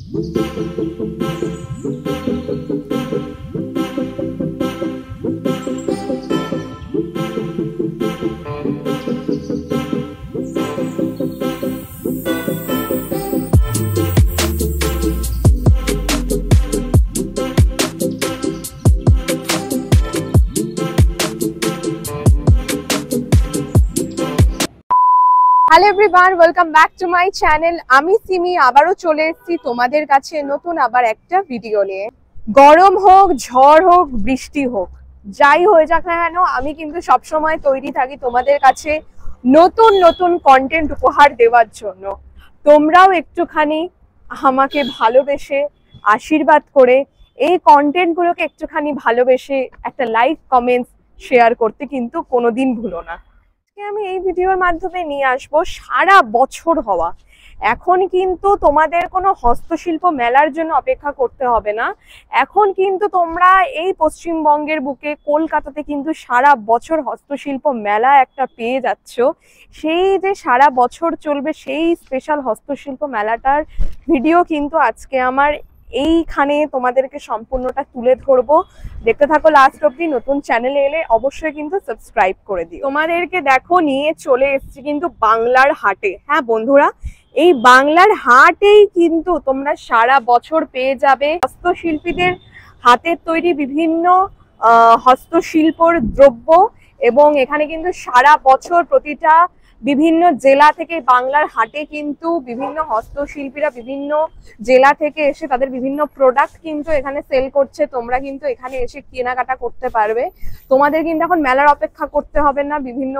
Hello everyone, welcome back to my channel. আমি সিমি আবারও চলে এসেছি তোমাদের কাছে নতুন আবার একটা ভিডিও নিয়ে। গরম হোক, ঝড় হোক, বৃষ্টি হোক, যাই হয়ে যাক না কেন, আমি কিন্তু সবসময় তৈরি থাকি তোমাদের কাছে নতুন নতুন কন্টেন্ট উপহার দেওয়ার জন্য। তোমরাও একটুখানি আমাকে ভালোবেসে আশীর্বাদ করে এই কন্টেন্টগুলোকে একটুখানি ভালোবেসে একটা লাইক, কমেন্টস, শেয়ার করতে কিন্তু কোনোদিন ভুলো না। আমি এই ভিডিওর মাধ্যমে নিয়ে আসবো সারা বছর হওয়া। এখন কিন্তু তোমাদের কোনো হস্তশিল্প মেলার জন্য অপেক্ষা করতে হবে না। এখন কিন্তু তোমরা এই পশ্চিমবঙ্গের বুকে কলকাতাতে কিন্তু সারা বছর হস্তশিল্প মেলা একটা পেয়ে যাচ্ছ। সেই যে সারা বছর চলবে সেই স্পেশাল হস্তশিল্প মেলাটার ভিডিও কিন্তু আজকে আমার এইখানে তোমাদেরকে সম্পূর্ণটা তুলে ধরবো। দেখতে থাকো লাস্ট অব্দি। নতুন চ্যানেলে এলে অবশ্যই কিন্তু সাবস্ক্রাইব করে দিও। তোমাদেরকে দেখো নিয়ে চলে এসেছি কিন্তু বাংলার হাটে। হ্যাঁ বন্ধুরা, এই বাংলার হাটেই কিন্তু তোমরা সারা বছর পেয়ে যাবে হস্তশিল্পীদের হাতের তৈরি বিভিন্ন হস্তশিল্পর দ্রব্য। এবং এখানে কিন্তু সারা বছর প্রতিটা বিভিন্ন জেলা থেকে বাংলার হাটে কিন্তু বিভিন্ন হস্তশিল্পীরা বিভিন্ন জেলা থেকে এসে তাদের বিভিন্ন প্রোডাক্ট কিন্তু এখানে সেল করছে। তোমরা কিন্তু এখানে এসে কেনাকাটা করতে পারবে। তোমাদের কিন্তু এখন মেলার অপেক্ষা করতে হবে না বিভিন্ন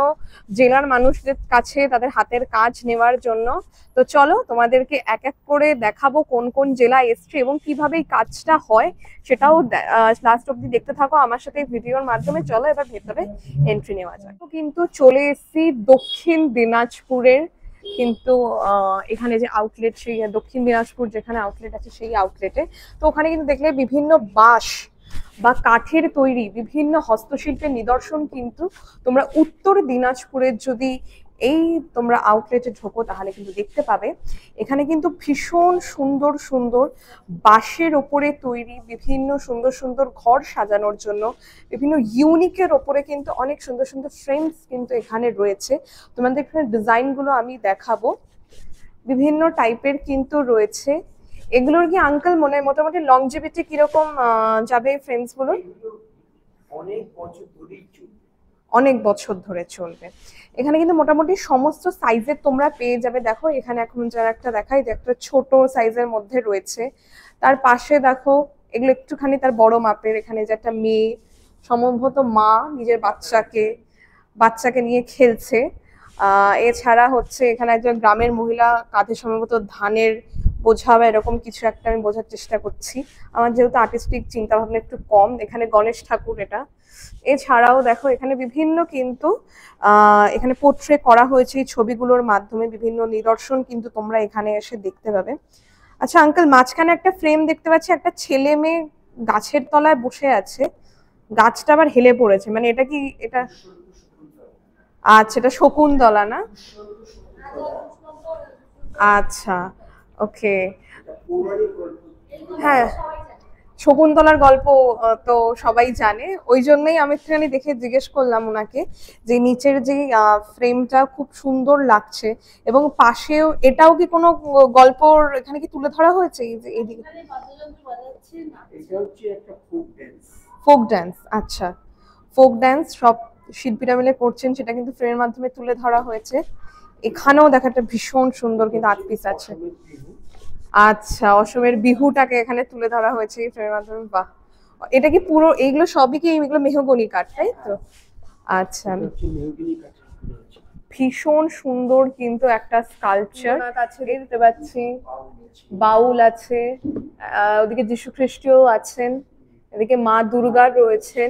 জেলার মানুষদের কাছে তাদের হাতের কাজ নেওয়ার জন্য। তো চলো তোমাদেরকে এক এক করে দেখাবো কোন কোন জেলা এসছে এবং কিভাবে এই কাজটা হয় সেটাও লাস্ট অব্দি দেখতে থাকো আমার সাথে ভিডিওর মাধ্যমে। চলো এবার ভেতরে এন্ট্রি নেওয়া যায়। কিন্তু চলে এসেছি দক্ষিণ দিনাজপুরের কিন্তু এখানে যে আউটলেট, সেই দক্ষিণ দিনাজপুর যেখানে আউটলেট আছে সেই আউটলেটে। তো ওখানে কিন্তু দেখলে বিভিন্ন বাঁশ বা কাঠের তৈরি বিভিন্ন হস্তশিল্পের নিদর্শন কিন্তু তোমরা উত্তর দিনাজপুরের যদি এই তোমরা আউটলেটে ঢোকো তাহলে কিন্তু দেখতে পাবে। এখানে কিন্তু ভীষণ সুন্দর সুন্দর বাঁশের ওপরে তৈরি বিভিন্ন সুন্দর সুন্দর ঘর সাজানোর জন্য বিভিন্ন ইউনিকের ওপরে কিন্তু অনেক সুন্দর সুন্দর ফ্রেমস কিন্তু এখানে রয়েছে। তোমাদের এখানে ডিজাইনগুলো আমি দেখাবো, বিভিন্ন টাইপের কিন্তু রয়েছে। এগুলোর কি আঙ্কেল মোটামুটি লংজিভিটি কিরকম যাবে ফ্রেমস গুলো? অনেক বছর ধরে চলবে। এখানে কিন্তু মোটামুটি সমস্ত সাইজের তোমরা পেয়ে যাবে। দেখো এখানে এখন যারা একটা দেখাই, যে একটা ছোট সাইজের মধ্যে রয়েছে। তার পাশে দেখো এগুলো একটুখানি তার বড় মাপের। এখানে যে একটা মেয়ে, সম্ভবত মা নিজের বাচ্চাকে নিয়ে খেলছে। এছাড়া হচ্ছে এখানে একজন গ্রামের মহিলা কাঁধে সম্ভবত ধানের বোঝা বা এরকম কিছু একটা, আমি বোঝার চেষ্টা করছি। আমার যেহেতু আর্টিস্টিক চিন্তা ভাবনা একটু কম। এখানে গণেশ ঠাকুর এটা। এছাড়াও দেখো এখানে বিভিন্ন কিন্তু এখানে পোর্ট্রে করা হয়েছে এই ছবিগুলোর মাধ্যমে। বিভিন্ন নিদর্শন কিন্তু তোমরা এখানে এসে দেখতে পাবে। আচ্ছা আঙ্কেল, মাঝখানে একটা ফ্রেম দেখতে পাচ্ছি, একটা ছেলে মেয়ে গাছের তলায় বসে আছে, গাছটা আবার হেলে পড়েছে, মানে এটা কি? এটা আচ্ছা, এটা শকুন্তলা না? আচ্ছা, ওকে। হ্যাঁ, শকুন্তলার গল্প তো সবাই জানে, ওই জন্যই আমি একটুখানি দেখে জিজ্ঞেস করলাম ওনাকে যে নিচের যে ফ্রেমটা খুব সুন্দর লাগছে এবং পাশেও এটাও কি কোনো গল্পর এখানে কি তুলে ধরা হয়েছে? এই যে এইদিকে ফোক ডান্স। আচ্ছা, ফোক ডান্স সব শিল্পীরা মিলে করছেন, সেটা কিন্তু ফ্রেমের মাধ্যমে তুলে ধরা হয়েছে। এখানেও দেখা একটা ভীষণ সুন্দর কিন্তু আর্ট পিস আছে। আচ্ছা, অসমের বিহুটাকে এখানে তুলে ধরা হয়েছে এই ফ্রেমের মাধ্যমে। বাহ, এটা কি পুরো এইগুলো সবই কি এগুলো মেহগনি কাঠ, তাই তো? আচ্ছা, ভীষণ সুন্দর কিন্তু একটা স্কাল্পচার কাছে দেখতে পাচ্ছি। বাউল আছে, ওদিকে যীশু খ্রিস্টও আছেন, এদিকে মা দুর্গা রয়েছেন।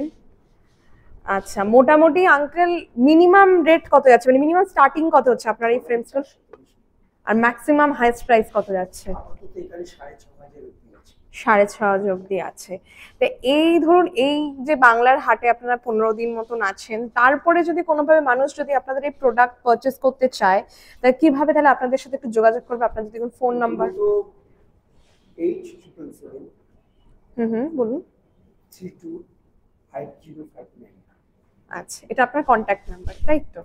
আচ্ছা, মোটামুটি আঙ্কেল মিনিমাম রেট কত যাচ্ছে, মানে মিনিমাম স্টার্টিং কত হচ্ছে আপনার এই ফ্রেমসগুলো, আর ম্যাক্সিমাম হাইয়েস্ট প্রাইস কত যাচ্ছে? 6,500 অব্দি আছে। তো এই ধরুন এই যে বাংলার হাটে আপনারা 15 দিন মতন আছেন, তারপরে যদি কোনোভাবে মানুষ যদি আপনাদের এই প্রোডাক্ট পারচেস করতে চায়, তাহলে কিভাবে তাহলে আপনাদের সাথে একটু যোগাযোগ করবে? আপনার যদি কোনো ফোন নাম্বার। 877 বলুন। 325059। আচ্ছা, এটা আপনার কন্ট্যাক্ট নাম্বার, তাই তো?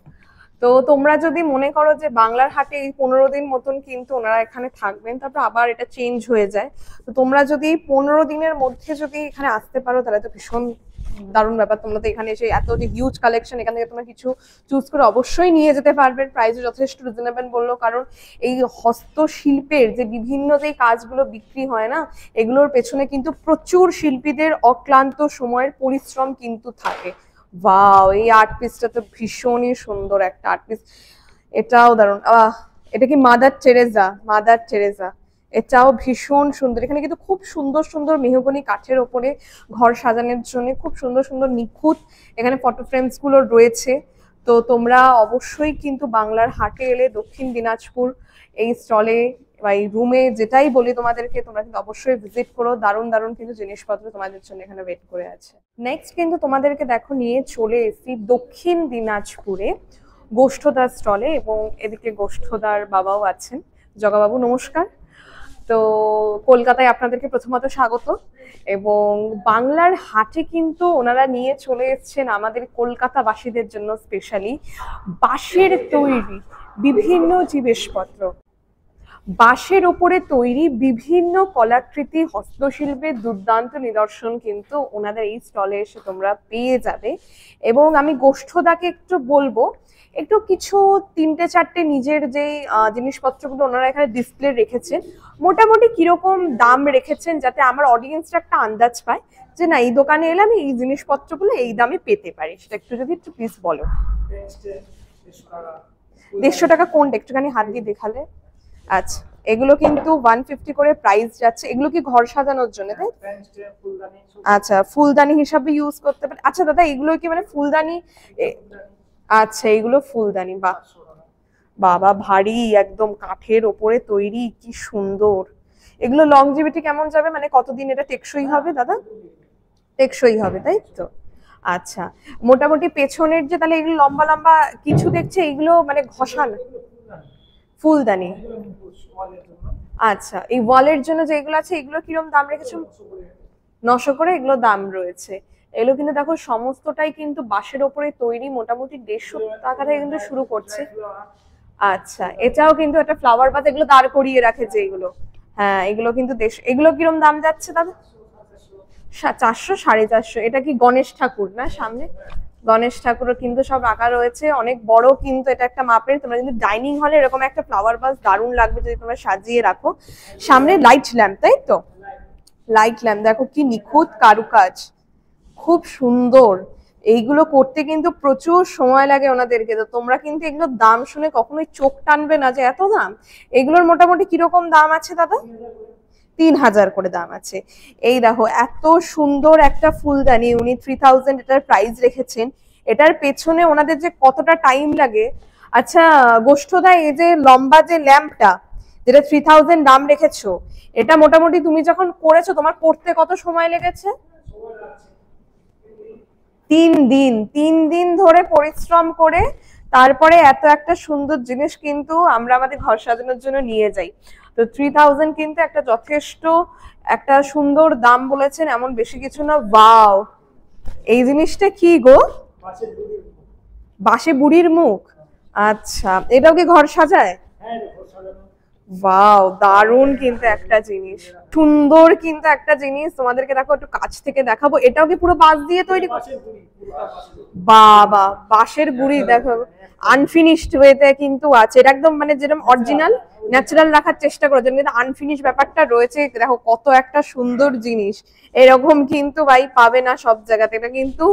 তো তোমরা যদি মনে করো যে বাংলার হাটে এই 15 দিন মতন কিন্তু ওনারা এখানে থাকবেন, তারপর আবার এটা চেঞ্জ হয়ে যায়, তো তোমরা যদি 15 দিনের মধ্যে যদি এখানে আসতে পারো তাহলে তো ভীষণ দারুণ ব্যাপার। তোমরা তো এখানে এসে এত যে হিউজ কালেকশন, এখান থেকে তোমরা কিছু চুজ করে অবশ্যই নিয়ে যেতে পারবে। প্রাইসও যথেষ্ট রিজনেবল বললো, কারণ এই হস্তশিল্পের যে বিভিন্ন যে কাজগুলো বিক্রি হয় না, এগুলোর পেছনে কিন্তু প্রচুর শিল্পীদের অক্লান্ত সময়ের পরিশ্রম কিন্তু থাকে। ওয়াও, এই আর্ট পিসটা তো ভীষণই সুন্দর একটা আর্ট পিস, এটাও দারুণ। এটা কি মাদার টেরেজা? মাদার টেরেজা, এটাও ভীষণ সুন্দর। এখানে কিন্তু খুব সুন্দর সুন্দর মেহগনি কাঠের ওপরে ঘর সাজানোর জন্য খুব সুন্দর সুন্দর নিখুঁত এখানে ফটো ফ্রেমস গুলো রয়েছে। তো তোমরা অবশ্যই কিন্তু বাংলার হাটে এলে দক্ষিণ দিনাজপুর এই স্টলে বা এই রুমে, যেটাই বলি তোমাদেরকে, তোমরা কিন্তু অবশ্যই ভিজিট করো। দারুণ দারুণ কিন্তু জিনিসপত্র তোমাদের জন্য এখানে ওয়েট করে আছে। নেক্সট কিন্তু তোমাদেরকে দেখো নিয়ে চলে এসেছি দক্ষিণ দিনাজপুরে গোষ্ঠদার স্টলে, এবং এদিকে গোষ্ঠদার বাবাও আছেন। জগাবাবু নমস্কার। তো কলকাতায় আপনাদেরকে প্রথমত স্বাগত, এবং বাংলার হাটে কিন্তু ওনারা নিয়ে চলে এসেছেন আমাদের কলকাতাবাসীদের জন্য স্পেশালি বাঁশের তৈরি বিভিন্ন জিনিসপত্র। বাঁশের ওপরে তৈরি বিভিন্ন কলাকৃতি হস্তশিল্পের দুর্দান্ত নিদর্শন কিন্তু ওনাদের এই স্টলে এসে তোমরা পেয়ে যাবে। এবং আমি গোষ্ঠদাকে একটু বলবো, একটু কিছু 3-4টে নিজের যেই জিনিসপত্রগুলো ওনারা এখানে ডিসপ্লে রেখেছেন, মোটামুটি কিরকম দাম রেখেছেন, যাতে আমার অডিয়েন্সটা একটা আন্দাজ পায় যে না, এই দোকানে এলে আমি এই জিনিসপত্রগুলো এই দামে পেতে পারি। সেটা একটু প্লিজ বলো। 150 টাকা কোনটা, একটুখানি হাত দিয়ে দেখালে। আচ্ছা, এগুলো কিন্তু 150 করে প্রাইস যাচ্ছে। এগুলো কি ঘর সাজানোর জন্য, তাই? আচ্ছা, ফুলদানি হিসাবে ইউজ করতে পারে। আচ্ছা দাদা, এগুলো কি মানে ফুলদানি? আচ্ছা, এগুলো ফুলদানি। বাহ, বাবা, ভারী একদম কাঠের ওপরে তৈরি, কি সুন্দর। এগুলো লংজিভিটি কেমন যাবে, মানে কতদিন এটা টেকসই হবে দাদা? টেকসই হবে, তাই তো? আচ্ছা, মোটামুটি পেছনের যে তাহলে এগুলো লম্বা লম্বা কিছু দেখছে, এগুলো মানে ঘষানো ফুলদানি। আচ্ছা, এই ওয়ালের জন্য যেগুলো আছে এগুলো কিরকম দাম রেখেছো? 900 করে এগুলো দাম রয়েছে। এগুলো কিন্তু দেখো সমস্তটাই কিন্তু বাঁশের ওপরে তৈরি, মোটামুটি 150 টাকা থেকে কিন্তু শুরু করছে। আচ্ছা, এটাও কিন্তু একটা ফ্লাওয়ার বাস, এগুলো দাঁড় করিয়ে রাখে যেগুলো। হ্যাঁ, এগুলো কিন্তু এগুলো কিরকম দাম যাচ্ছে দাদা? 400, 450। এটা কি গণেশ ঠাকুর না সামনে? গণেশ ঠাকুরও কিন্তু সব আঁকা রয়েছে, অনেক বড় কিন্তু এটা একটা মাপের। তোমরা কিন্তু ডাইনিং হলে এরকম একটা ফ্লাওয়ার বাস দারুণ লাগবে যদি তোমরা সাজিয়ে রাখো। সামনে লাইট ল্যাম্প, তাই তো? লাইট ল্যাম্প দেখো কি নিখুঁত কারুকাজ, খুব সুন্দর। এইগুলো করতে কিন্তু প্রচুর সময় লাগে ওনাদেরকে। তো তোমরা কিন্তু এগুলোর দাম শুনে কখনোই চোখ টানবে না যে এত দাম। এগুলোর মোটামুটি কিরকম দাম আছে দাদা? 3000 করে দাম আছে। এই দেখো এত সুন্দর একটা ফুলদানি, উনি 3000 এটার প্রাইস রেখেছেন। এটার পেছনে ওনাদের যে কতটা টাইম লাগে। আচ্ছা গোষ্ঠদা, এই যে লম্বা যে ল্যাম্পটা যেটা 3000 দাম রেখেছো, এটা মোটামুটি তুমি যখন করেছো তোমার করতে কত সময় লেগেছে? 3 দিন ধরে পরিশ্রম করে তারপরে এত একটা সুন্দর জিনিস কিন্তু আমরা আমাদের ঘর সাজানোর জন্য নিয়ে যাই। তো 3000 কিন্তু একটা যথেষ্ট একটা সুন্দর দাম বলেছেন, এমন বেশি কিছু না। ওয়াও, এই জিনিসটা কি গো? বাঁশে বুড়ির মুখ। আচ্ছা, এটাও কি ঘর সাজায়? ওয়াও, দারুণ কিন্তু একটা জিনিস, সুন্দর কিন্তু একটা জিনিস। তোমাদেরকে দেখো একটু কাছ থেকে দেখাবো। এটাও কি পুরো বাঁশ দিয়ে তৈরি? বাবা, বাঁশের গুড়ি দেখো আনফিনিশড ওয়েতে কিন্তু আছে। এটা একদম মানে যেরকম অরিজিনাল ন্যাচারাল রাখার চেষ্টা করেছে, কিন্তু আনফিনিশ ব্যাপারটা রয়েছে। দেখো কত একটা সুন্দর জিনিস, এরকম কিন্তু ভাই পাবে না সব জায়গাতে। এটা কিন্তু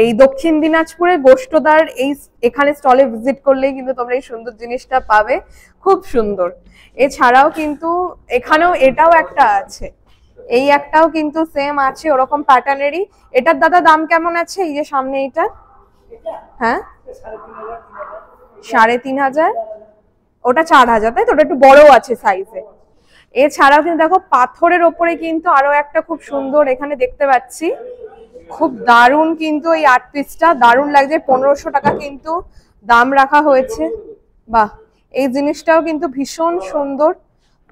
এই দক্ষিণ দিনাজপুরে গোষ্ঠদার এই এখানে স্টলে ভিজিট করলেই কিন্তু তোমরা এই সুন্দর জিনিসটা পাবে, খুব সুন্দর। এছাড়াও কিন্তু এখানেও এটাও একটা আছে, এই একটাও কিন্তু সেম আছে ওরকম প্যাটার্নেরই। এটার দাদা দাম কেমন আছে? এই যে সামনে এটা, হ্যাঁ 3500, ওটা 4000, তাই তো? ওটা একটু বড় আছে সাইজে। এছাড়াও কিন্তু দেখো পাথরের ওপরে কিন্তু আরো একটা খুব সুন্দর এখানে দেখতে পাচ্ছি, খুব দারুণ কিন্তু এই আর্ট পিসটা, দারুণ লাগছে। 1500 টাকা কিন্তু দাম রাখা হয়েছে। বাহ, এই জিনিসটাও কিন্তু ভীষণ সুন্দর।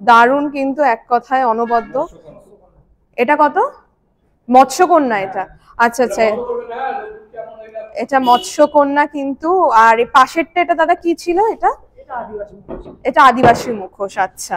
দারুণ কিন্তু এক কথায় অনবদ্য। এটা কত? মৎস্যকন্যা এটা? আচ্ছা আচ্ছা, এটা মৎস্যকন্যা কিন্তু। আর এই পাশেরটা এটা দাদা কি ছিল? এটা এটা আদিবাসী মুখোশ। আচ্ছা,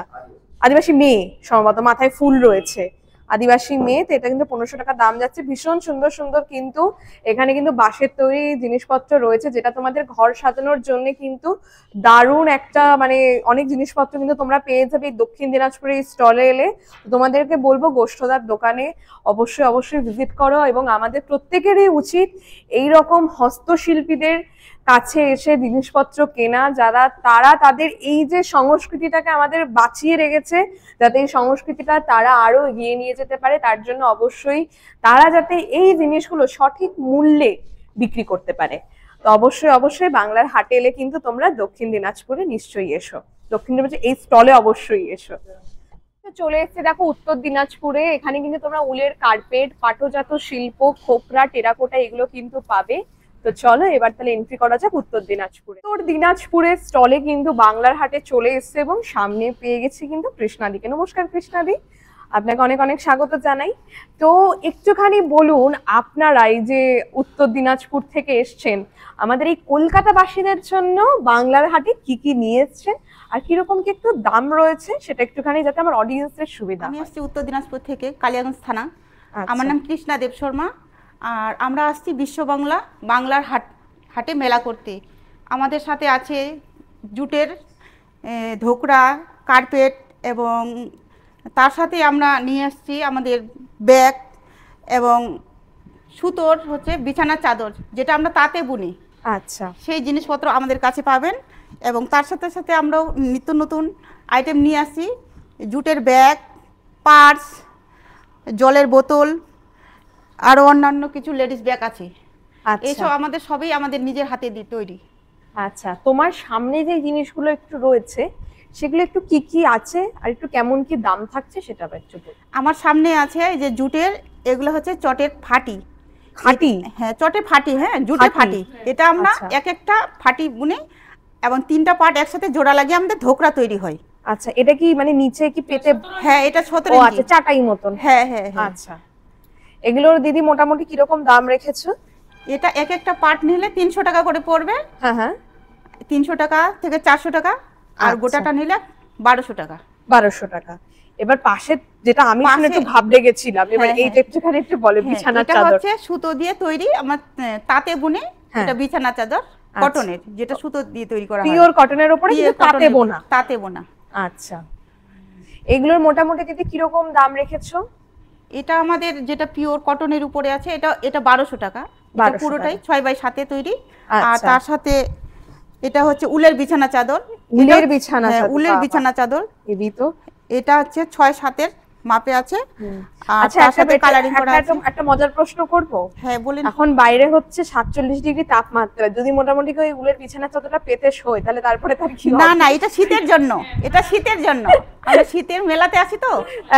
আদিবাসী মেয়ে সম্ভবত, মাথায় ফুল রয়েছে, আদিবাসী মেয়ে। তো এটা কিন্তু 1500 টাকা দাম যাচ্ছে। ভীষণ সুন্দর সুন্দর কিন্তু এখানে কিন্তু বাঁশের তৈরি জিনিসপত্র রয়েছে, যেটা তোমাদের ঘর সাজানোর জন্য কিন্তু দারুণ একটা মানে অনেক জিনিসপত্র কিন্তু তোমরা পেয়ে যাবে এই দক্ষিণ দিনাজপুরে এই স্টলে এলে। তোমাদেরকে বলবো গোষ্ঠদার দোকানে অবশ্যই অবশ্যই ভিজিট করো, এবং আমাদের প্রত্যেকেরই উচিত এই রকম হস্তশিল্পীদের কাছে এসে জিনিসপত্র কেনা, যারা তারা তাদের এই যে সংস্কৃতিটাকে আমাদের বাঁচিয়ে রেখেছে, যাতে এই সংস্কৃতিটা তারা আরো এগিয়ে নিয়ে যেতে পারে, তার জন্য অবশ্যই তারা যাতে এই জিনিসগুলো সঠিক মূল্যে বিক্রি করতে পারে। তো অবশ্যই অবশ্যই বাংলার হাটে এলে কিন্তু তোমরা দক্ষিণ দিনাজপুরে নিশ্চয়ই এসো, দক্ষিণ দিনাজপুরে এই স্টলে অবশ্যই এসো। চলে এসেছে দেখো উত্তর দিনাজপুরে। এখানে কিন্তু তোমরা উলের কার্পেট, পাটজাত শিল্প, খোপরা, টেরাকোটা এগুলো কিন্তু পাবে। তো চলো এবার তাহলে এন্ট্রি করা যাক উত্তর দিনাজপুরে। উত্তর দিনাজপুরের স্টলে কিন্তু বাংলার হাটে চলে এসছে, এবং সামনে পেয়ে গেছি কিন্তু কৃষ্ণাদিকে। নমস্কার কৃষ্ণাদি, আপনাকে অনেক অনেক স্বাগত জানাই। তো একটুখানি বলুন, আপনারা এই যে উত্তর দিনাজপুর থেকে এসছেন, আমাদের এই কলকাতাবাসীদের জন্য বাংলার হাটে কি কি নিয়ে এসছেন, আর কিরকম কি একটু দাম রয়েছে সেটা একটুখানি, যাতে আমার অডিয়েন্সের সুবিধা। আমি আসছি উত্তর দিনাজপুর থেকে, কালিয়াগঞ্জ থানা। আচ্ছা। আমার নাম কৃষ্ণা দেব শর্মা, আর আমরা আসছি বিশ্ব বাংলার হাটে মেলা করতে। আমাদের সাথে আছে জুটের ধোকরা, কার্পেট, এবং তার সাথে আমরা নিয়ে আসছি আমাদের ব্যাগ এবং সুতোর হচ্ছে বিছানার চাদর, যেটা আমরা তাঁতে বুনি। আচ্ছা, সেই জিনিসপত্র আমাদের কাছে পাবেন। এবং তার সাথে সাথে আমরাও নিত্য নতুন আইটেম নিয়ে আসি, জুটের ব্যাগ, পার্স, জলের বোতল, আরও অন্যান্য কিছু লেডিস ব্যাগ আছে। এইসব আমাদের সবই আমাদের নিজের হাতে দিয়ে তৈরি। আচ্ছা, তোমার সামনে যে জিনিসগুলো একটু রয়েছে সেগুলো একটু কি কি আছে, আর একটু কেমন কি দাম থাকছে সেটা একটু বলুন। আমার সামনে আছে এই যে জুটের, এগুলো হচ্ছে চটের ফাটি। ফাটি? হ্যাঁ, চটের ফাটি, হ্যাঁ জুটের ফাটি। এটা আমরা এক একটা ফাটি বুনে এবং 3টা পার্ট একসাথে জোড়া লাগিয়ে আমাদের ধোকরা তৈরি হয়। আচ্ছা, এটা কি মানে নিচে কি পেতে? হ্যাঁ, এটা 17 ইঞ্চি। আচ্ছা, চাটাই মতন। হ্যাঁ হ্যাঁ। আচ্ছা, এগুলোর দিদি মোটামুটি কিরকম দাম রেখেছো? এটা এক একটা পার্ট নিলে 300 টাকা করে পড়বে। হ্যাঁ হ্যাঁ, 300 টাকা থেকে 400 টাকা, আর গোটাটা নিলে 1200 টাকা। 1200 টাকা। এবার পাশে যেটা আমি শুনে একটু ভাবতে গেছিলাম, এবার এই যে একটুখানি একটু বলে বিছানার চাদর। এটা হচ্ছে সুতো দিয়ে তৈরি, আমার তাঁতে বুনে। এটা বিছানার চাদর কটনের, যেটা সুতো দিয়ে তৈরি করা হয়, পিওর কটনের উপরে কিন্তু তাঁতে বোনা। তাঁতে বোনা। আচ্ছা, এগুলোর মোটামুটি দিদি কিরকম দাম রেখেছো? এটা আমাদের যেটা পিওর কটনের উপরে আছে, এটা 1200 টাকা। পুরোটাই 6x7 তৈরি। আর তার সাথে এটা হচ্ছে উলের বিছানা চাদর। উলের বিছানা চাদর? উলের বিছানা চাদর। এটা হচ্ছে 6-7 মাপে আছে। আচ্ছা, কালারিং করা আছে। একটা মজার প্রশ্ন করব? হ্যাঁ বলেন। এখন বাইরে হচ্ছে 47 ডিগ্রি তাপমাত্রা, যদি মোটামুটি ওই উলের বিছানা চাদরটা পেতে শোয়, তাহলে তারপরে তার কি? না না, এটা শীতের জন্য, এটা শীতের জন্য। আমরা শীতের মেলাতে আসি তো।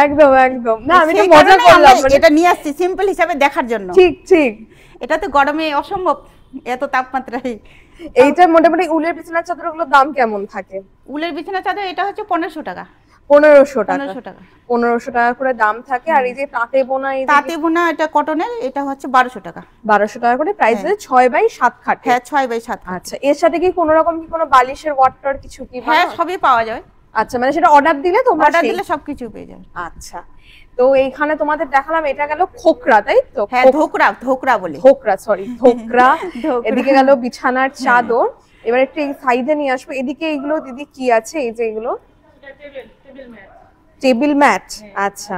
একদম একদম। না, আমি তো মজা করলাম, এটা নিয়ে আসছি সিম্পল হিসাবে দেখার জন্য। ঠিক ঠিক। এটা তো গরমে অসম্ভব, এত তাপমাত্রায়। এইটা মোটামুটি উলের বিছানা চাদরগুলোর দাম কেমন থাকে? উলের বিছানা চাদর এটা হচ্ছে 1500 টাকা। 1500 টাকা। 1500 টাকা করে দাম থাকে। আর এই যে তাঁতে বোনা, তাঁতে বোনা এটা কটনের, এটা হচ্ছে 1200 টাকা। 1200 টাকা করে প্রাইস আছে। 6x7 খাটে? হ্যাঁ, 6x7। আচ্ছা, এর সাথে কি কোনো রকম কি কোনো বালিশের ওয়াটার কিছু কি? হ্যাঁ, সবই পাওয়া যায়। আচ্ছা, মানে সেটা অর্ডার দিলে তোমরা? অর্ডার দিলে সবকিছু পেয়ে যাবে। আচ্ছা, তো এইখানে তোমাদের দেখালাম, এটা গেল খোকরা, তাই তো? হ্যাঁ, ধোকরা বলে। ধোকরা, সরি, ধোকরা। এদিকে গেল বিছানার চাদর। এবার একটু এই সাইডে নিয়ে আসবো। এদিকে এইগুলো দিদি কি আছে? এই যে এগুলো টেবিল ম্যাট। আচ্ছা,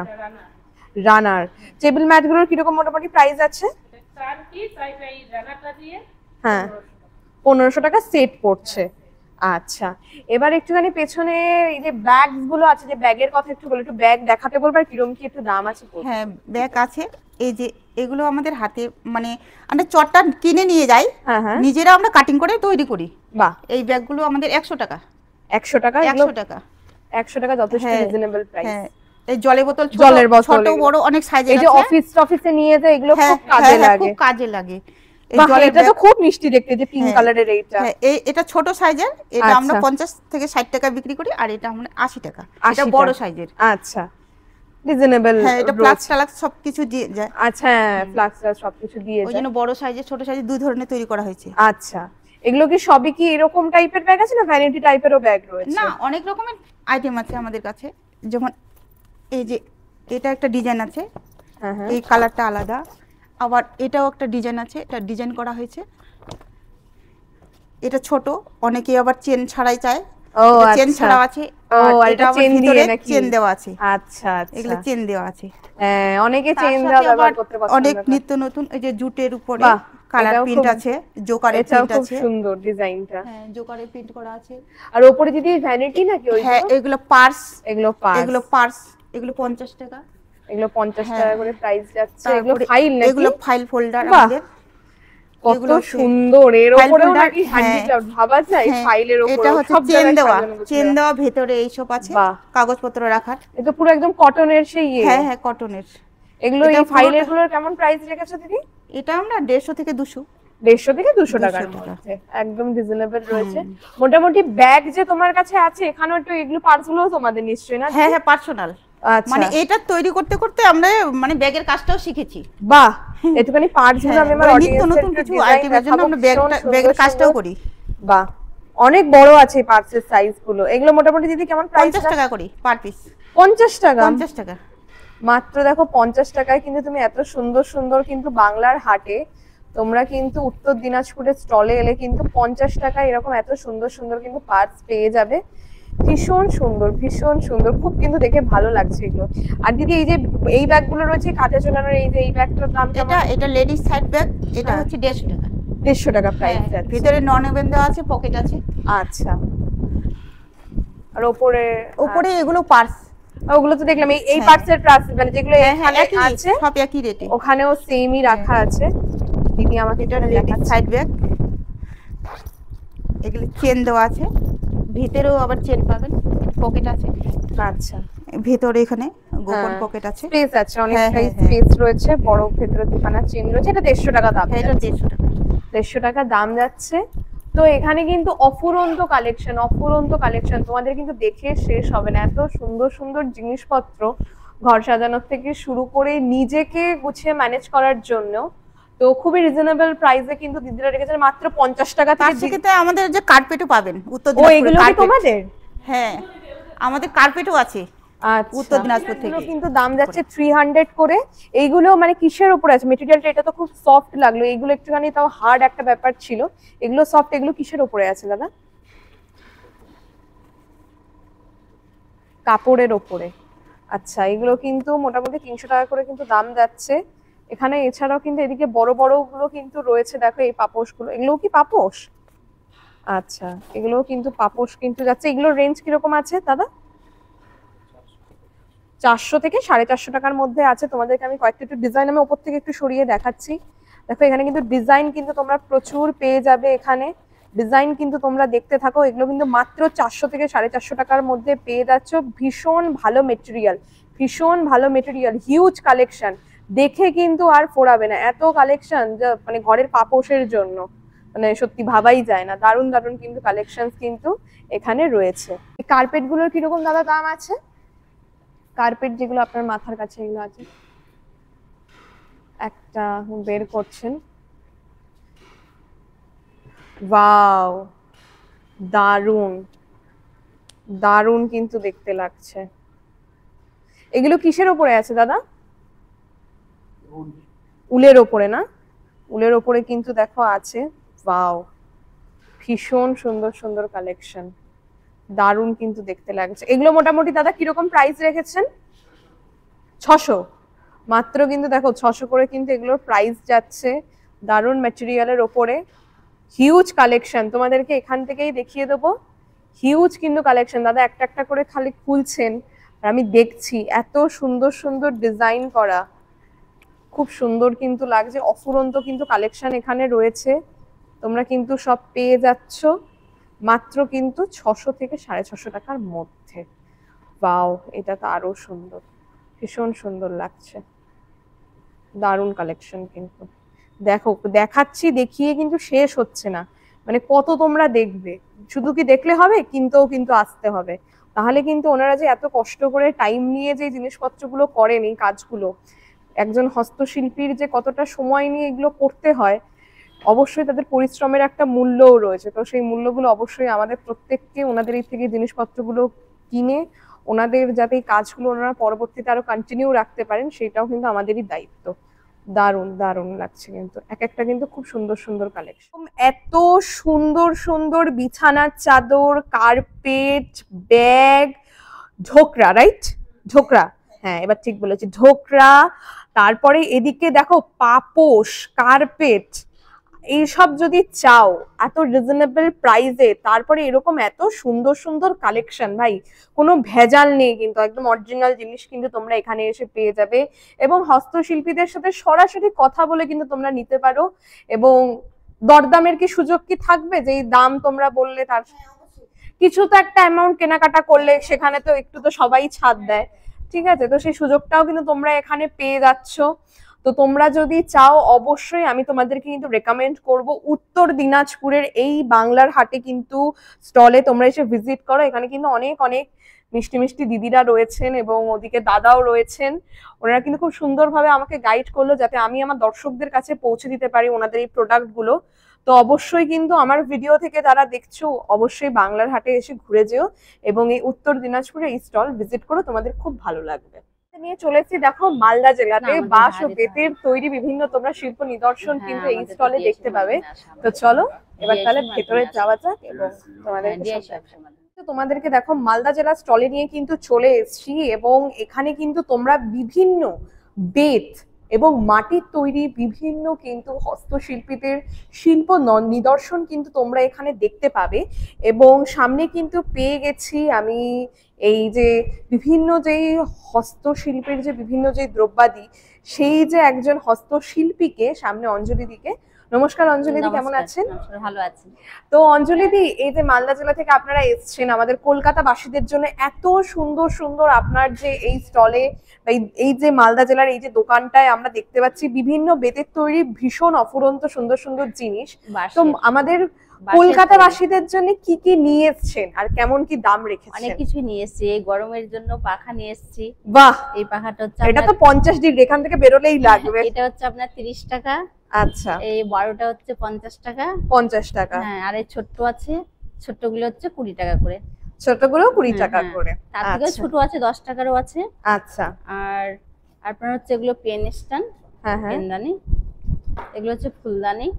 রানার টেবিল ম্যাট গুলোর কিরকম মোটামুটি প্রাইস আছে? হ্যাঁ, 1500 টাকা সেট পড়ছে। আচ্ছা, এবার একটুখানি পেছনে এই যে ব্যাগ গুলো আছে, যে ব্যাগের কথা একটু বলে, একটু ব্যাগ দেখাতে বলবো, আর কিরকম কি একটু দাম আছে? হ্যাঁ, ব্যাগ আছে। এই যে এগুলো আমাদের হাতে, মানে আমরা চটটা কিনে নিয়ে যাই, নিজেরা আমরা কাটিং করে তৈরি করি। বাহ। এই ব্যাগগুলো আমাদের 100 টাকা। 100 টাকা? 100 টাকা। 100 টাকা যথেষ্ট রিজনেবল প্রাইস। এই জলের বোতল, ছোট বড় অনেক সাইজের আছে। এই যে অফিসে নিয়ে যায়, এগুলো খুব কাজে লাগে। খুব কাজে লাগে। এই বাহ, জলের এটা তো ব্যাগ। খুব মিষ্টি দেখতে, যে পিঙ্ক হ্যাঁ, কালারের এইটা। হ্যাঁ, এটা ছোট সাইজের, এটা আমরা আচ্ছা। 50 থেকে 60 টাকা বিক্রি করি, আর এটা আমরা 80 টাকা। 80 এটা বড় টাকা। সাইজের। আচ্ছা, রিজনেবল হ্যাঁ, এটা ফ্লাক্স রয়েছে। টালাক্স সবকিছু দিয়ে যায়। আচ্ছা, ফ্লাক্স সবকিছু দিয়ে ওই যায়। জন্য বড় সাইজের ছোট সাইজের দুই ধরনের তৈরি করা হয়েছে। আচ্ছা, এগুলো কি সবই কি এরকম টাইপের ব্যাগ আছে, না ভ্যানিটি টাইপেরও ব্যাগ রয়েছে? না, অনেক রকমের আইটেম আছে আমাদের কাছে। যেমন এই যে এটা একটা ডিজাইন আছে, হ্যাঁ হ্যাঁ। এই কালারটা আলাদা। আবার এটাও একটা ডিজাইন আছে, এটা ডিজাইন করা হয়েছে। এটা ছোট, অনেকে আবার চেন ছাড়াই চায়। ও চেন আচ্ছা। ছাড়াও আছে, ও, আর আর এটা এটা আবার চেন দিয়ে ভিতরে নাকি? চেন দেওয়া আছে। আচ্ছা এগুলো আচ্ছা। চেন দেওয়া আছে। হ্যাঁ, অনেকে তার চেন সাথে দেওয়া ব্যবহার আবার করতে পছন্দ অনেক করে। নিত্য নতুন এই যে জুটের উপরে বাহ, কালার এটাও প্রিন্ট খুব- আছে, জোকারের এটাও প্রিন্ট খুব আছে। সুন্দর ডিজাইনটা। হ্যাঁ, জোকারের প্রিন্ট করা আছে। আর ওপরে দিদি ভ্যানিটি নাকি ওইগুলো? হ্যাঁ, এগুলো পার্স। এগুলো পার্স। এগুলো পার্স, এগুলো 50 টাকা। এগুলো 50 হ্যাঁ। টাকা করে প্রাইস যাচ্ছে। এগুলো তারপরে ফাইল নাকি? এগুলো ফাইল ফোল্ডার বাহ, আমাদের। কত এগুলো হচ্ছে সুন্দর। এর ফাইল উপরেও ফোল্ডার। নাকি হ্যাঁ, হ্যান্ডিক্রাফট ভাবা যায়, হ্যাঁ, ফাইলের উপর এটা হচ্ছে সব চেন জায়গায় দেওয়া, সাজানো গোছানো। চেন দেওয়া ভেতরে এইসব আছে, বাহ, কাগজপত্র রাখার। এটা পুরো একদম কটনের সেই ইয়ে। হ্যাঁ হ্যাঁ, কটনের। এগুলো এটা এই ফাইলের পুরোটা- গুলোর কেমন প্রাইস রেখেছো দিদি? এটা আমরা 150 থেকে 200। 150 থেকে 200 টাকার 200 টাকা। মধ্যে একদম রিজনেবল রয়েছে। মোটামুটি ব্যাগ যে তোমার কাছে আছে, এখানেও একটু এগুলো পার্টস গুলো তোমাদের নিশ্চয়ই না? হ্যাঁ হ্যাঁ, পার্সোনাল। আচ্ছা, মানে এটা তৈরি করতে করতে আমরা মানে ব্যাগের কাজটাও শিখেছি। বাহ, একটুখানি পার্টস গুলো হ্যাঁ, আমি আমার মানে অডিয়েন্স নিত্য নতুন কিছু আইটেমের জন্য আমরা ব্যাগের কাজটাও করি। বাহ, অনেক বড় আছে পার্টসের সাইজ গুলো। এগুলো মোটামুটি দিদি কেমন প্রাইস? 50 টাকা করি পার পিস। 50 টাকা? 50 টাকা মাত্র। দেখো 50 টাকায় কিন্তু তুমি এত সুন্দর সুন্দর কিন্তু বাংলার হাটে, তোমরা কিন্তু উত্তর দিনাজপুরের স্টলে এলে কিন্তু 50 টাকায় এরকম এত সুন্দর সুন্দর কিন্তু পার্টস পেয়ে যাবে। ভীষণ সুন্দর, ভীষণ সুন্দর, খুব কিন্তু দেখে ভালো লাগছে এগুলো। আর দিদি এই যে এই ব্যাগগুলো রয়েছে কাঁধে ঝোলানোর, এই যে এই ব্যাগটার দাম এটা এটা লেডিস সাইড ব্যাগ, এটা হ্যাঁ। হচ্ছে 150 টাকা। 150 টাকা প্রাইস হ্যাঁ, যাচ্ছে। ভিতরে নন ওভেন দেওয়া আছে, পকেট আছে। আচ্ছা, আর ওপরে? উপরে এগুলো পার্স। ওগুলো তো দেখলাম এই হ্যাঁ। পার্টসের প্রাইস, মানে যেগুলো হ্যাঁ হ্যাঁ, এখানে একই আছে সব একই রেটে। ওখানেও সেমই রাখা আছে। দিদি আমাকে এটা এটা লেডিস দেখাচ্ছে। সাইড ব্যাগ, এগুলো চেন দেওয়া আছে, ভিতরেও আবার চেন পাবেন, পকেট আছে। আচ্ছা, ভিতরে এখানে গোপন হ্যাঁ, পকেট আছে। স্পেস আছে, হ্যাঁ, অনেকটাই হ্যাঁ, হ্যাঁ। স্পেস রয়েছে, বড় ভেতরে দুখানা চেন রয়েছে। এটা 150 টাকা দাম। হ্যাঁ, এটা 150 টাকা। 150 টাকা দাম যাচ্ছে। তো এখানে কিন্তু অফুরন্ত কালেকশন, অফুরন্ত কালেকশন, তোমাদের কিন্তু দেখে শেষ হবে না। এত সুন্দর সুন্দর জিনিসপত্র, ঘর সাজানোর থেকে শুরু করে নিজেকে গুছিয়ে ম্যানেজ করার জন্য। তো খুবই রিজনেবল প্রাইসে কিন্তু দিদিরা রেখেছেন, মাত্র 50 টাকা তার থেকে। সাথে আমাদের যে কার্পেটও পাবেন উত্তর ও, দিনাজপুরে। এগুলো কি কার্পেট, তোমাদের? হ্যাঁ, আমাদের কার্পেটও আছে আচ্ছা, উত্তর দিনাজপুর থেকে। এগুলো কিন্তু দাম যাচ্ছে 300 করে। এইগুলো মানে কিসের উপরে আছে মেটেরিয়ালটা? এটা তো খুব সফট লাগলো, এগুলো একটুখানি তাও হার্ড একটা ব্যাপার ছিল। এগুলো সফট, এগুলো কিসের উপরে আছে দাদা? কাপড়ের ওপরে। আচ্ছা, এগুলো কিন্তু মোটামুটি 300 টাকা করে কিন্তু দাম যাচ্ছে এখানে। এছাড়াও কিন্তু এদিকে বড় বড় গুলো কিন্তু রয়েছে, দেখো এই পাপোশ গুলো। এগুলো কি পাপোশ? আচ্ছা, এগুলো কিন্তু পাপোশ কিন্তু যাচ্ছে। এগুলোর রেঞ্জ কিরকম আছে দাদা? 400 থেকে 450 টাকার মধ্যে আছে। তোমাদেরকে আমি কয়েকটা একটু ডিজাইন আমি ওপর থেকে একটু সরিয়ে দেখাচ্ছি। দেখো এখানে কিন্তু ডিজাইন কিন্তু তোমরা প্রচুর পেয়ে যাবে। এখানে ডিজাইন কিন্তু তোমরা দেখতে থাকো। এগুলো কিন্তু মাত্র 400 থেকে 450 টাকার মধ্যে পেয়ে যাচ্ছ। ভীষণ ভালো মেটেরিয়াল, ভীষণ ভালো মেটেরিয়াল, হিউজ কালেকশন, দেখে কিন্তু আর ফোরাবে না এত কালেকশন, যা মানে ঘরের পাপোশের জন্য মানে সত্যি ভাবাই যায় না। দারুণ দারুণ কিন্তু কালেকশন কিন্তু এখানে রয়েছে। কার্পেট গুলোর কিরকম দাদা দাম আছে? কার্পেট যেগুলো আপনার মাথার কাছে এগুলো আছে, একটা বের করছেন। ওয়াও, দারুণ দারুণ কিন্তু দেখতে লাগছে। এগুলো কিসের ওপরে আছে দাদা? উলের ওপরে না? উলের ওপরে কিন্তু দেখো আছে। ওয়াও, ভীষণ সুন্দর সুন্দর কালেকশন, দারুণ কিন্তু দেখতে লাগছে। এগুলো মোটামুটি দাদা কিরকম প্রাইস রেখেছেন? 600 মাত্র। কিন্তু দেখো 600 করে কিন্তু এগুলোর প্রাইস যাচ্ছে। দারুণ ম্যাটেরিয়ালের ওপরে হিউজ কালেকশন, তোমাদেরকে এখান থেকেই দেখিয়ে দেবো। হিউজ কিন্তু কালেকশন। দাদা একটা একটা করে খালি খুলছেন আর আমি দেখছি, এত সুন্দর সুন্দর ডিজাইন করা, খুব সুন্দর কিন্তু লাগছে। অফুরন্ত কিন্তু কালেকশন এখানে রয়েছে, তোমরা কিন্তু সব পেয়ে যাচ্ছ মাত্র কিন্তু 600 থেকে 650 টাকার মধ্যে। ওয়াও, এটা তো আরো সুন্দর, ভীষণ সুন্দর লাগছে, দারুণ কালেকশন কিন্তু। দেখো দেখাচ্ছি, দেখিয়ে কিন্তু শেষ হচ্ছে না, মানে কত তোমরা দেখবে। শুধু কি দেখলে হবে, কিনতেও কিন্তু আসতে হবে। তাহলে কিন্তু ওনারা যে এত কষ্ট করে টাইম নিয়ে যে জিনিসপত্রগুলো করেন, এই কাজগুলো, একজন হস্তশিল্পীর যে কতটা সময় নিয়ে এগুলো করতে হয়, অবশ্যই তাদের পরিশ্রমের একটা মূল্যও রয়েছে। তো সেই মূল্যগুলো অবশ্যই আমাদের প্রত্যেককে ওনাদের এই থেকে জিনিসপত্রগুলো কিনে ওনাদের যাতে এই কাজগুলো ওনারা পরবর্তীতে আরো কন্টিনিউ রাখতে পারেন, সেটাও কিন্তু আমাদেরই দায়িত্ব। দারুণ দারুণ লাগছে, কিন্তু এক একটা কিন্তু খুব সুন্দর সুন্দর কালেকশন। এত সুন্দর সুন্দর বিছানার চাদর, carpet, bag, Dhokra, right? Dhokra, হ্যাঁ এবার ঠিক বলেছি, ঢোকরা। তারপরে এদিকে দেখো পাপোশ, কার্পেট, এইসব যদি চাও এত রিজনেবল প্রাইসে, তারপরে এরকম এত সুন্দর সুন্দর কালেকশন, ভাই কোনো ভেজাল নেই, কিন্তু একদম অরিজিনাল জিনিস কিন্তু তোমরা এখানে এসে পেয়ে যাবে। এবং হস্তশিল্পীদের সাথে সরাসরি কথা বলে কিন্তু তোমরা নিতে পারো। এবং দরদামের কি সুযোগ কি থাকবে? যেই দাম তোমরা বললে তার কিছু তো একটা অ্যামাউন্ট কেনাকাটা করলে সেখানে তো একটু তো সবাই ছাড় দেয়, ঠিক আছে? তো সেই সুযোগটাও কিন্তু তোমরা এখানে পেয়ে যাচ্ছ। তো তোমরা যদি চাও, অবশ্যই আমি তোমাদেরকে কিন্তু রেকমেন্ড করব উত্তর দিনাজপুরের এই বাংলার হাটে কিন্তু স্টলে তোমরা এসে ভিজিট করো। এখানে কিন্তু অনেক অনেক মিষ্টি মিষ্টি দিদিরা রয়েছেন এবং ওদিকে দাদাও রয়েছেন। ওনারা কিন্তু খুব সুন্দরভাবে আমাকে গাইড করলো যাতে আমি আমার দর্শকদের কাছে পৌঁছে দিতে পারি ওনাদের এই প্রোডাক্টগুলো। তো অবশ্যই কিন্তু আমার ভিডিও থেকে যারা দেখছো, অবশ্যই বাংলার হাটে এসে ঘুরে যেও এবং এই উত্তর দিনাজপুরে এই স্টল ভিজিট করো, তোমাদের খুব ভালো লাগবে। নিয়ে চলেছি দেখো মালদা জেলাতে বাঁশ ও বেতের তৈরি বিভিন্ন তোমরা শিল্প নিদর্শন কিন্তু এই স্টলে দেখতে পাবে। তো চলো এবার তাহলে ভেতরে যাওয়া যাক এবং তোমাদেরকে দেখো মালদা জেলা স্টলে নিয়ে কিন্তু চলে এসেছি। এবং এখানে কিন্তু তোমরা বিভিন্ন বেত এবং মাটির তৈরি বিভিন্ন কিন্তু হস্তশিল্পীদের শিল্প নিদর্শন কিন্তু তোমরা এখানে দেখতে পাবে। এবং সামনে কিন্তু পেয়ে গেছি আমি এই যে বিভিন্ন যেই হস্তশিল্পের যে বিভিন্ন যে দ্রব্যাদি, সেই যে একজন হস্তশিল্পীকে সামনে, অঞ্জলি দিকে। নমস্কার অঞ্জলি দি, কেমন আছেন? ভালো আছি। তো অঞ্জলি দি, এই যে মালদা জেলা থেকে আপনারা এসেছেন আমাদের কলকাতা বাসীদের জন্য এত সুন্দর সুন্দর আপনার যে এই স্টলে, এই যে মালদা জেলার এই যে দোকানটায় আমরা দেখতে পাচ্ছি বিভিন্ন বেতের তৈরি ভীষণ অফুরন্ত সুন্দর সুন্দর জিনিস। তো আমাদের কলকাতা বাসীদের জন্য কি কি নিয়ে এসেছেন আর কেমন কি দাম রেখেছেন? অনেক কিছু নিয়ে এসেছি। এই গরমের জন্য পাখা নিয়ে এসেছি। বাহ, এই পাখাটা হচ্ছে এটা তো 50 ডিগ্রি, এখান থেকে বেরোলেই লাগবে। এটা হচ্ছে আপনার 30 টাকা। আচ্ছা, এই বড়টা হচ্ছে 50 টাকা। 50 টাকা, হ্যাঁ। আর এই ছোট্ট আছে, ছোট্টগুলো হচ্ছে 20 টাকা করে। ছোটগুলো 20 টাকা করে। তার থেকে ছোট আছে 10 টাকারও আছে। আচ্ছা। আর আপনার হচ্ছে এগুলো পেন স্ট্যান্ড, হ্যাঁ হ্যাঁ, পেনদানি। এগুলো হচ্ছে ফুলদানি।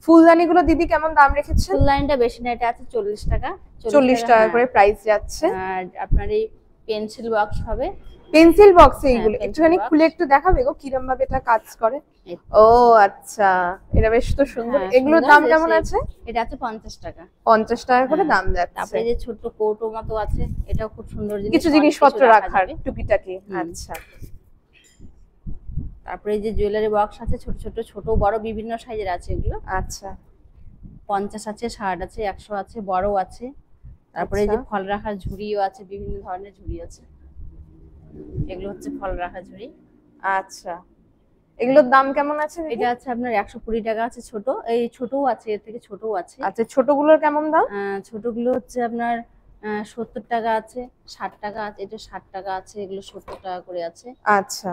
ফুলদানি গুলো দিদি কেমন দাম রেখেছেন? ফুলদানিটা বেশি না, এটা আছে 40 টাকা। 40 টাকা করে প্রাইস যাচ্ছে। আর আপনার এই পেন্সিল বক্স হবে, পেন্সিল বক্স এইগুলো পেন্সিল একটুখানি বক্স। খুলে একটু দেখাবে গো কিরম ভাবে এটা কাজ করে? ও আচ্ছা, এটা বেশ তো সুন্দর। হ্যাঁ, এগুলোর সুন্দর দাম বেশ। কেমন আছে? এটা আছে 50 টাকা। 50 টাকা করে হ্যাঁ। দাম যাচ্ছে। তারপরে যে ছোট কৌটো মতো আছে, এটাও খুব সুন্দর জিনিস, কিছু অনেক জিনিসপত্র কিছু রাখা রাখার যাবে। টুকিটাকি। হুম। আচ্ছা। তারপরে এই যে জুয়েলারি বক্স আছে, ছোট ছোট ছোট বড় বিভিন্ন সাইজের আছে এগুলো। আচ্ছা। 50 আছে, 60 আছে, 100 আছে, বড় আছে। তারপরে এই যে আচ্ছা। ফল রাখার ঝুড়িও আছে, বিভিন্ন ধরনের ঝুড়ি আছে। এগুলো হচ্ছে ফল রাখার ঝুড়ি। আচ্ছা, এগুলোর দাম কেমন আছে? এটা আছে আপনার 120 টাকা আছে ছোট। এই ছোটও আছে, এর থেকে ছোটও আছে। আচ্ছা, ছোটগুলোর কেমন দাম? ছোটগুলো হচ্ছে আপনার 70 টাকা আছে, 60 টাকা আছে, এটা 60 টাকা আছে, এগুলো 70 টাকা করে আছে। আচ্ছা,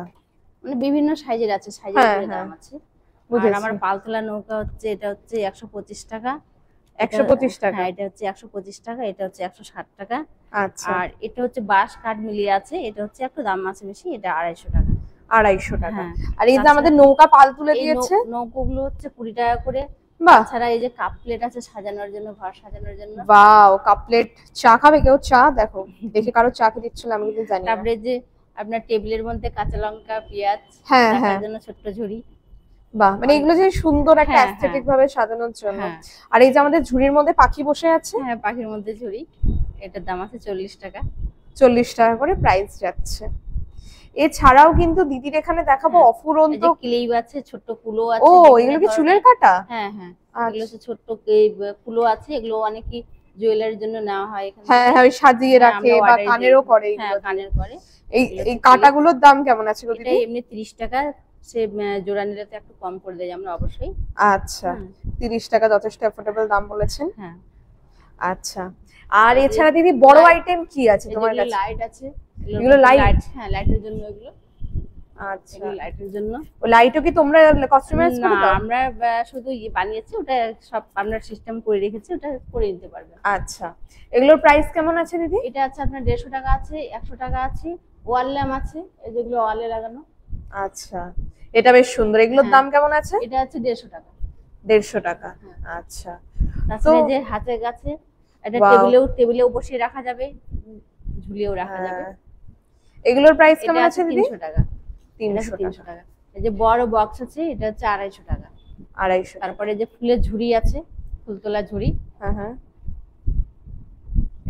মানে বিভিন্ন সাইজের আছে, সাইজের হ্যাঁ, উপরে হ্যাঁ। দাম আছে। আর বুঝেছি। আমার পালতোলা নৌকা হচ্ছে, এটা হচ্ছে 125 টাকা। 125 টাকা। হ্যাঁ, এটা হচ্ছে 125 টাকা, এটা হচ্ছে 160 টাকা। আচ্ছা, আর এটা হচ্ছে বাঁশ কাঠ মিলিয়ে আছে, এটা হচ্ছে একটু দাম আছে বেশি, এটা 250 টাকা। 250 টাকা। হ্যাঁ। আর এই যে আমাদের নৌকা পাল তুলে এই দিয়েছে, নৌকোগুলো হচ্ছে 20 টাকা করে। বাহ, তাছাড়া এই যে কাপ প্লেট আছে সাজানোর জন্য, ঘর সাজানোর জন্য। বাও, কাপলেট। চা খাবে কেউ? চা দেখো, দেখে কারো চা খেতে দিচ্ছিল, আমি কিন্তু জানি না। তারপরে যে আপনার টেবিলের মধ্যে কাঁচা লঙ্কা, পেঁয়াজ হ্যাঁ, রাখার হ্যাঁ। জন্য ছোট্ট ঝুড়ি। বাহ, মানে এগুলো যে সুন্দর একটা হ্যাঁ, অ্যাস্থেটিক ভাবে সাজানোর জন্য। হ্যাঁ। আর এই যে আমাদের ঝুড়ির মধ্যে পাখি বসে আছে, হ্যাঁ, পাখির মধ্যে ঝুড়ি, এটার দাম আছে 40 টাকা। 40 টাকা করে প্রাইস যাচ্ছে। এছাড়াও কিন্তু দিদির এখানে দেখাবো হ্যাঁ। এই অফুরন্ত। যে ক্লিপ আছে, ছোট্ট কুলো আছে। ও, বিভিন্ন এগুলো কি ধরনের। চুলের কাটা? হ্যাঁ হ্যাঁ, আচ্ছা। এগুলো হচ্ছে ছোট্ট কুলো আছে, এগুলো অনেকই জুয়েলারির জন্য নেওয়া হয় এখান হ্যাঁ থেকে। হ্যাঁ, ওই সাজিয়ে হ্যাঁ, রাখে আমরা বা order কানেরও দিই। করে হ্যাঁ, এগুলো। কানের করে। এই এগুলো এই হচ্ছে কাটাগুলোর দাম কেমন আছে গো এটা দিদি? এমনি 30 টাকা, সে জোড়া নিলে তো একটু কম করে দেয় আমরা অবশ্যই। আচ্ছা, হ্যাঁ। 30 টাকা যথেষ্ট অ্যাফোর্ডেবল দাম বলেছেন। হ্যাঁ, আচ্ছা, আর এছাড়া দিদি বড় আইটেম কি আছে তোমার এগুলো কাছে? লাইট আছে, এগুলো লাইট? হ্যাঁ, লাইটের জন্য এগুলো। আচ্ছা, এগুলো লাইটের জন্য। ও লাইটও কি তোমরা কাস্টমাইজ না, করে দাও? আমরা শুধু বানিয়েছি, ওটা সব আমরা সিস্টেম করে রেখেছি, ওটা করে নিতে পারবেন। আচ্ছা, এগুলোর প্রাইস কেমন আছে দিদি? এটা আছে আপনার 150 টাকা আছে, 100 টাকা আছে, ওয়াল ল্যাম্প আছে, এই যেগুলো ওয়ালে লাগানো। আচ্ছা, এটা বেশ সুন্দর। এগুলোর দাম কেমন আছে? এটা আছে 150 টাকা। 150 টাকা। আচ্ছা, তাছাড়া এই যে হাতের কাছে এটা টেবিলেও বসিয়ে রাখা যাবে, ঝুলিয়েও রাখা যাবে। এগুলোর প্রাইস কেমন এটা আছে দিদি? 300 টাকা। 300 টাকা। এই যে বড় বক্স আছে, এটা হচ্ছে 250 টাকা। 250। তারপরে যে ফুলের ঝুড়ি আছে, ফুলতোলা ঝুড়ি, হ্যাঁ,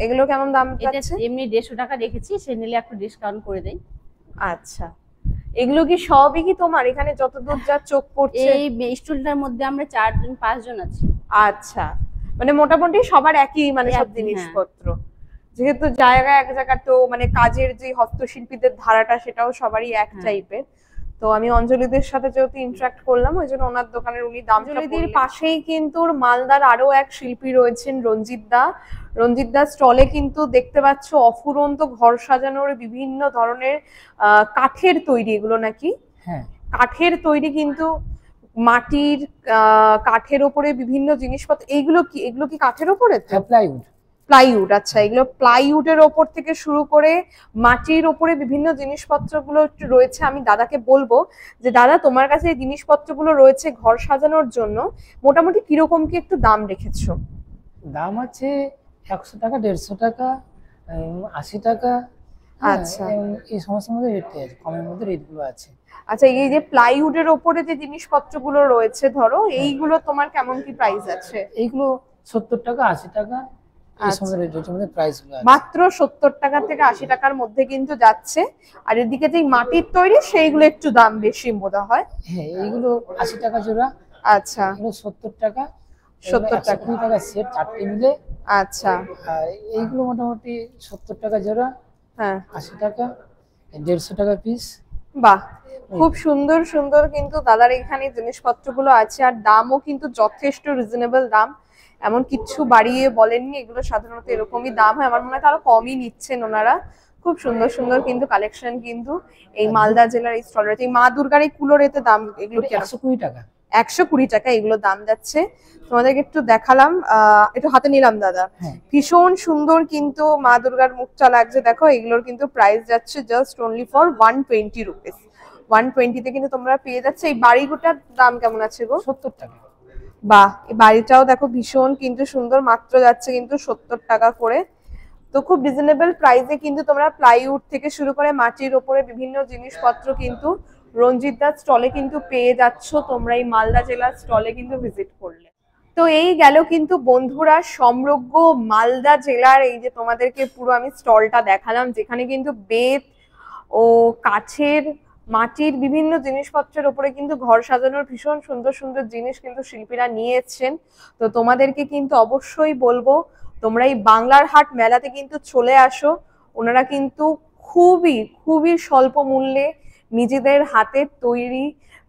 এগুলো কেমন দাম এটা যাচ্ছে? এমনি 150 টাকা রেখেছি, সে নিলে একটু ডিসকাউন্ট করে দেই। আচ্ছা, এগুলো কি সবই কি তোমার এখানে যতদূর যা চোখ পড়ছে? এই স্টুলটার মধ্যে আমরা 4 জন 5 জন আছি। আচ্ছা, মানে মোটামুটি সবার একই মানে সব একই, জিনিসপত্র, যেহেতু জায়গা এক জায়গা, তো মানে কাজের যে হস্তশিল্পীদের ধারাটা সেটাও সবারই এক টাইপের। তো আমি অঞ্জলিদের সাথে যেহেতু ইন্টারাক্ট করলাম, ওই জন্য ওনার দোকানের উনি দাম। অঞ্জলিদের পাশেই কিন্তু মালদার আরো এক শিল্পী রয়েছেন, রঞ্জিত দা। রঞ্জিত দা স্টলে কিন্তু দেখতে পাচ্ছ অফুরন্ত ঘর সাজানোর বিভিন্ন ধরনের কাঠের তৈরি, এগুলো নাকি? হ্যাঁ, কাঠের তৈরি, কিন্তু মাটির কাঠের ওপরে বিভিন্ন জিনিসপত্র। এগুলো কি কাঠের ওপরে? প্লাইউড। প্লাইউড, আচ্ছা, এগুলো প্লাইউডের ওপর থেকে শুরু করে মাটির ওপরে বিভিন্ন জিনিসপত্রগুলো রয়েছে। আমি দাদাকে বলবো যে দাদা, তোমার কাছে এই জিনিসপত্রগুলো রয়েছে ঘর সাজানোর জন্য, মোটামুটি কিরকম কি একটু দাম রেখেছো? দাম আছে 100 টাকা, 150 টাকা, 80 টাকা। আচ্ছা, এই সমস্ত মধ্যে রেট আছে, কমের মধ্যে রেটগুলো আছে। আচ্ছা, এই যে প্লাইউডের ওপরে যে জিনিসপত্রগুলো রয়েছে, ধরো এইগুলো তোমার কেমন কি প্রাইস আছে? এইগুলো 70 টাকা, 80 টাকা, এই সমস্ত রেটের মধ্যে প্রাইসগুলো আছে। মাত্র 70 টাকা থেকে 80 টাকার মধ্যে কিন্তু যাচ্ছে। আর এদিকে যে মাটির তৈরি, সেইগুলো একটু দাম বেশি বোধ হয়। হ্যাঁ, এইগুলো 80 টাকা জোড়া। আচ্ছা, এগুলো 70 টাকা। 70 টাকা। 20 টাকা সেট, 4টে মিলে। আচ্ছা, আর এইগুলো মোটামুটি 70 টাকা জোড়া, হ্যাঁ, 80 টাকা, 150 টাকা পিস। বাহ, খুব সুন্দর সুন্দর কিন্তু দাদার এখানে জিনিসপত্রগুলো আছে, আর দামও কিন্তু যথেষ্ট রিজনেবল দাম, এমন কিছু বাড়িয়ে বলেননি। এগুলো সাধারণত এরকমই দাম হয়, আমার মনে হয় আরো কমই নিচ্ছেন ওনারা। খুব সুন্দর সুন্দর কিন্তু কালেকশন কিন্তু এই মালদা জেলার এই স্টল রয়েছে। এই মা দুর্গার এই কুলোর এতে দাম এগুলো 120 টাকা। 120 টাকা এগুলো দাম যাচ্ছে। তোমাদেরকে একটু দেখালাম, একটু হাতে নিলাম দাদা। ভীষণ সুন্দর কিন্তু মা দুর্গার মুখটা লাগছে, দেখো। এগুলোর কিন্তু প্রাইস যাচ্ছে জাস্ট অনলি ফর 120 রুপিস। 120 তে কিন্তু তোমরা পেয়ে যাচ্ছে। এই বাড়িগুলোর দাম কেমন আছে গো? 70 টাকা। বাহ, এই বাড়িটাও দেখো ভীষণ কিন্তু সুন্দর, মাত্র যাচ্ছে কিন্তু 70 টাকা করে। তো খুব রিজনেবল প্রাইসে কিন্তু তোমরা প্লাইউড থেকে শুরু করে মাটির ওপরে বিভিন্ন জিনিসপত্র কিন্তু রঞ্জিত দার স্টলে কিন্তু পেয়ে যাচ্ছ তোমরা এই মালদা জেলার স্টলে কিন্তু ভিজিট করলে। তো এই গেল কিন্তু বন্ধুরা সমগ্র মালদা জেলার এই যে তোমাদেরকে পুরো আমি স্টলটা দেখালাম, যেখানে কিন্তু বেত ও কাঠের মাটির বিভিন্ন জিনিসপত্রের উপরে কিন্তু ঘর সাজানোর ভীষণ সুন্দর সুন্দর জিনিস কিন্তু শিল্পীরা নিয়ে এসছেন। তো তোমাদেরকে কিন্তু অবশ্যই বলবো তোমরা এই বাংলার হাট মেলাতে কিন্তু চলে আসো। ওনারা কিন্তু খুবই খুবই স্বল্প মূল্যে নিজেদের হাতের তৈরি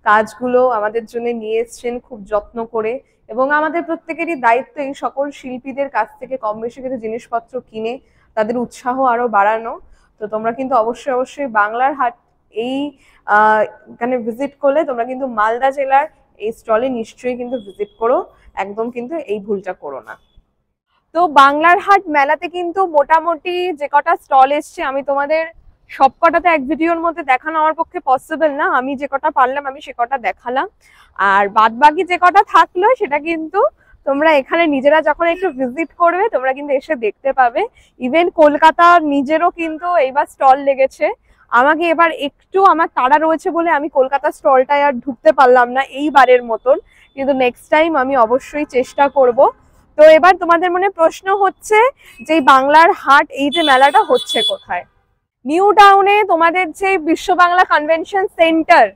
কাজগুলো আমাদের জন্য নিয়ে এসছেন খুব যত্ন করে, এবং আমাদের প্রত্যেকেরই দায়িত্ব এই সকল শিল্পীদের কাছ থেকে কম বেশি কিছু জিনিসপত্র কিনে তাদের উৎসাহ আরো বাড়ানো। তো তোমরা কিন্তু অবশ্যই অবশ্যই বাংলার হাট এই এখানে ভিজিট করলে তোমরা কিন্তু মালদা জেলার এই স্টলে নিশ্চয়ই কিন্তু ভিজিট করো, একদম কিন্তু এই ভুলটা করো না। তো বাংলার হাট মেলাতে কিন্তু মোটামুটি যে কটা স্টল এসছে আমি তোমাদের সব কটাতে এক ভিডিওর মধ্যে দেখানো আমার পক্ষে পসিবল না, আমি যে কটা পারলাম আমি সে কটা দেখালাম। আর বাদ বাকি যে কটা থাকলো সেটা কিন্তু তোমরা এখানে নিজেরা যখন একটু ভিজিট করবে তোমরা কিন্তু এসে দেখতে পাবে। ইভেন কলকাতার নিজেরও কিন্তু এইবার স্টল লেগেছে। আমাকে এবার একটু আমার তাড়া রয়েছে বলে আমি কলকাতা স্টলটায় আর ঢুকতে পারলাম না এইবারের মতন, কিন্তু নেক্সট টাইম আমি অবশ্যই চেষ্টা করব। তো এবার তোমাদের মনে প্রশ্ন হচ্ছে যে বাংলার হাট এই যে মেলাটা হচ্ছে কোথায়? নিউ টাউনে তোমাদের যে বিশ্ব বাংলা কনভেনশন সেন্টার,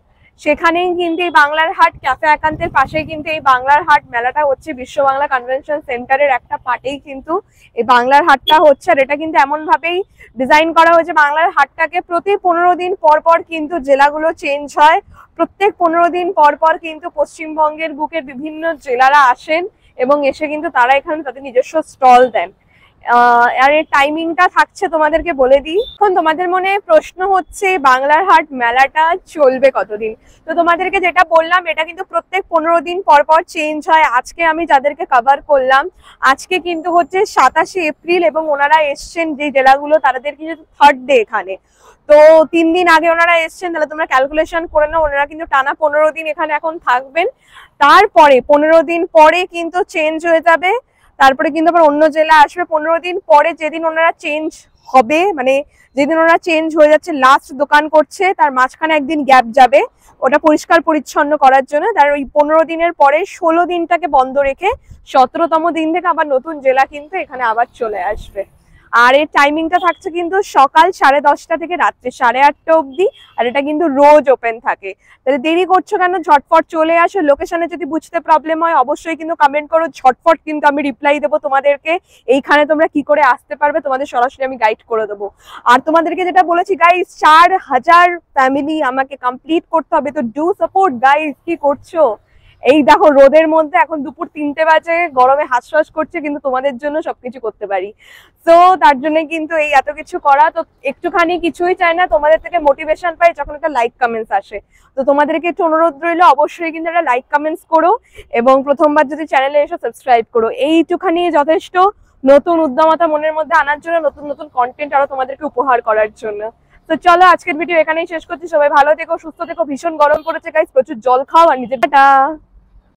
সেখানেই কিন্তু এই বাংলার হাট ক্যাফে একান্তের পাশেই কিন্তু এই বাংলার হাট মেলাটা হচ্ছে। বিশ্ব বাংলা কনভেনশন সেন্টারের একটা পার্টেই কিন্তু এই বাংলার হাটটা হচ্ছে। আর এটা কিন্তু এমন ভাবেই ডিজাইন করা হয়েছে বাংলার হাটটাকে প্রতি 15 দিন পর পর কিন্তু জেলাগুলো চেঞ্জ হয়, প্রত্যেক 15 দিন পর পর কিন্তু পশ্চিমবঙ্গের বুকের বিভিন্ন জেলারা আসেন এবং এসে কিন্তু তারা এখানে তাদের নিজস্ব স্টল দেন। আর এর টাইমিংটা থাকছে তোমাদেরকে বলে দিই। এখন তোমাদের মনে প্রশ্ন হচ্ছে বাংলার হাট মেলাটা চলবে কতদিন। তো তোমাদেরকে যেটা বললাম এটা কিন্তু প্রত্যেক 15 দিন পর পর চেঞ্জ হয়। আজকে আমি যাদেরকে কভার করলাম, আজকে কিন্তু হচ্ছে 27 এপ্রিল এবং ওনারা এসছেন যে জেলাগুলো, তাদের কিন্তু 3rd ডে এখানে। তো 3 দিন আগে ওনারা এসছেন, তাহলে তোমরা ক্যালকুলেশন করে নাও, ওনারা কিন্তু টানা 15 দিন এখানে এখন থাকবেন। তারপরে 15 দিন পরে কিন্তু চেঞ্জ হয়ে যাবে, তারপরে কিন্তু আবার অন্য জেলা আসবে 15 দিন পরে। যেদিন ওনারা চেঞ্জ হবে, মানে যেদিন ওনারা চেঞ্জ হয়ে যাচ্ছে, লাস্ট দোকান করছে, তার মাঝখানে একদিন গ্যাপ যাবে ওটা পরিষ্কার পরিচ্ছন্ন করার জন্য। তার ওই 15 দিনের পরে 16 দিনটাকে বন্ধ রেখে 17তম দিন থেকে আবার নতুন জেলা কিন্তু এখানে আবার চলে আসবে। আর এর টাইমিংটা থাকছে কিন্তু সকাল 10:30 থেকে রাত্রে 8:30 অবধি, আর এটা কিন্তু রোজ ওপেন থাকে। তাহলে দেরি করছো কেন, ঝটফট চলে আসো। লোকেশনে যদি বুঝতে প্রবলেম হয় অবশ্যই কিন্তু কমেন্ট করো, ঝটফট কিন্তু আমি রিপ্লাই দেবো তোমাদেরকে। এইখানে তোমরা কি করে আসতে পারবে তোমাদের সরাসরি আমি গাইড করে দেবো। আর তোমাদেরকে যেটা বলেছি গাইস, 4000 ফ্যামিলি আমাকে কমপ্লিট করতে হবে, তো ডু সাপোর্ট গাইস। কি করছো? এই দেখো রোদের মধ্যে এখন দুপুর 3টে বাজে, গরমে হাঁসফাঁস করছে, কিন্তু তোমাদের জন্য সবকিছু করতে পারি। তো তার জন্য কিন্তু এই এত কিছু করা। তো একটুখানি কিছুই চাই না, তোমাদের থেকে মোটিভেশন পাই যখন একটা লাইক কমেন্টস আসে। তো তোমাদেরকে একটু অনুরোধ রইলো, অবশ্যই কিন্তু একটা লাইক কমেন্টস করো এবং প্রথমবার যদি চ্যানেলে এসে সাবস্ক্রাইব করো। এইটুখানি যথেষ্ট নতুন উদ্যমতা মনের মধ্যে আনার জন্য, নতুন নতুন কন্টেন্ট আরো তোমাদেরকে উপহার করার জন্য। তো চলো আজকের ভিডিও এখানেই শেষ করছি। সবাই ভালো থেকো, সুস্থ থেকো। ভীষণ গরম পড়েছে গাইস, প্রচুর জল খাও আর নিজের টাটা।